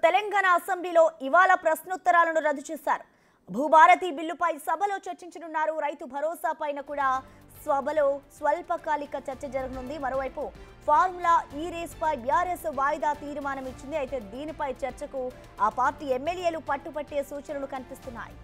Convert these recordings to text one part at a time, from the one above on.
తెలంగాణ అసెంబ్లీలో ఇవాళ ప్రశ్నోత్తరాలను రద్దు చేశారు. భూభారతి బిల్లుపై సభలో చర్చించనున్నారు. రైతు భరోసా పైన కూడా సభలో స్వల్పకాలిక చర్చ జరగనుంది. మరోవైపు ఫార్ములా ఈ రేస్ పై బీఆర్ఎస్ వాయిదా తీర్మానం ఇచ్చింది. అయితే దీనిపై చర్చకు ఆ పార్టీ ఎమ్మెల్యేలు పట్టుపట్టే సూచనలు కనిపిస్తున్నాయి.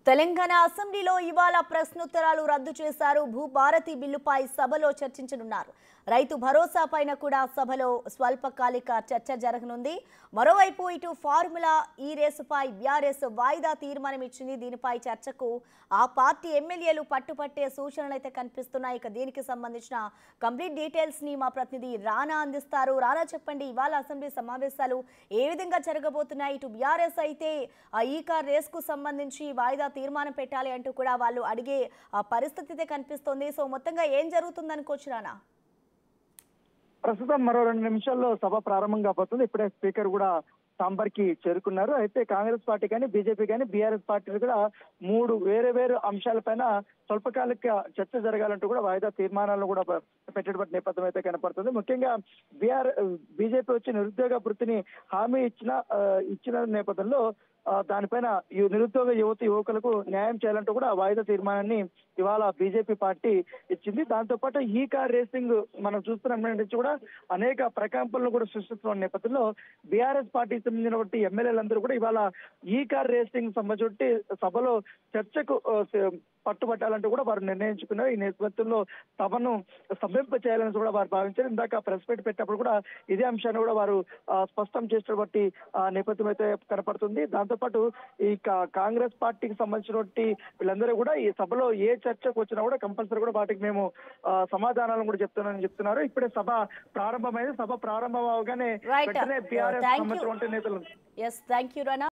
తెలంగాణ అసెంబ్లీలో ఇవాళ ప్రశ్నోత్తరాలు రద్దు చేశారు. భూభారతి బిల్లుపై సభలో చర్చించనున్నారు. రైతు భరోసా పైన కూడా సభలో స్వల్పకాలిక చర్చ జరగనుంది. మరోవైపు ఇటు ఫార్ములా ఈ రేసుపై బీఆర్ఎస్ వాయిదా తీర్మానం ఇచ్చింది. దీనిపై చర్చకు ఆ పార్టీ ఎమ్మెల్యేలు పట్టుపట్టే సూచనలు అయితే కనిపిస్తున్నాయి. ఇక దీనికి సంబంధించిన కంప్లీట్ డీటెయిల్స్ ని మా ప్రతినిధి రానా అందిస్తారు. రానా, చెప్పండి, ఇవాళ అసెంబ్లీ సమావేశాలు ఏ విధంగా జరగబోతున్నాయి? ఇటు బీఆర్ఎస్ అయితే ఈ కార్ రేస్ కు సంబంధించి వాయిదా తీర్మానం పెట్టాలి అంటూ కూడా వాళ్ళు అడిగే పరిస్థితి అయితే కనిపిస్తోంది. సో మొత్తంగా ఏం జరుగుతుంది అనుకోవచ్చు రానా? ప్రస్తుతం మరో 2 నిమిషాల్లో సభ ప్రారంభం కాబోతుంది. ఇప్పుడే స్పీకర్ కూడా ఛాంబర్ కి చేరుకున్నారు. అయితే కాంగ్రెస్ పార్టీ కానీ, బీజేపీ కానీ, బీఆర్ఎస్ పార్టీలు కూడా 3 వేరు అంశాలపైన స్వల్పకాలిక చర్చ జరగాలంటూ కూడా వాయిదా తీర్మానాలను కూడా పెట్టేటువంటి నేపథ్యం అయితే కనపడుతుంది. ముఖ్యంగా బీజేపీ వచ్చి నిరుద్యోగ వృత్తిని హామీ ఇచ్చిన నేపథ్యంలో దానిపైన నిరుద్యోగ యువకులకు న్యాయం చేయాలంటూ కూడా వాయిదా తీర్మానాన్ని ఇవాళ బీజేపీ పార్టీ ఇచ్చింది. దాంతో పాటు ఈ కార్ రేసింగ్ మనం చూస్తున్న నుంచి కూడా అనేక ప్రకంపనలు కూడా సృష్టిస్తున్న నేపథ్యంలో బీఆర్ఎస్ పార్టీకి సంబంధించినటువంటి ఎమ్మెల్యేలందరూ కూడా ఇవాళ ఈ కార్ రేసింగ్ సంబంధించి సభలో చర్చకు పట్టుబట్టాలంటూ కూడా వారు నిర్ణయించుకున్నారు. ఈ నేపథ్యంలో సభను స్తంభింప చేయాలని కూడా వారు భావించారు. ఇందాక ప్రెస్ మీట్ పెట్టినప్పుడు కూడా ఇదే అంశాన్ని కూడా వారు స్పష్టం చేసినటువంటి నేపథ్యం అయితే కనపడుతుంది. దాంతోపాటు ఈ కాంగ్రెస్ పార్టీకి సంబంధించినటువంటి వీళ్ళందరూ కూడా ఈ సభలో ఏ చర్చకు వచ్చినా కూడా కంపల్సరీ కూడా వాటికి మేము సమాధానాలను కూడా చెప్తున్నారు. ఇప్పుడే సభ ప్రారంభమైంది. సభ ప్రారంభం అవగానే వెంటనే బీఆర్ఎస్ సంబంధించినటువంటి నేతలు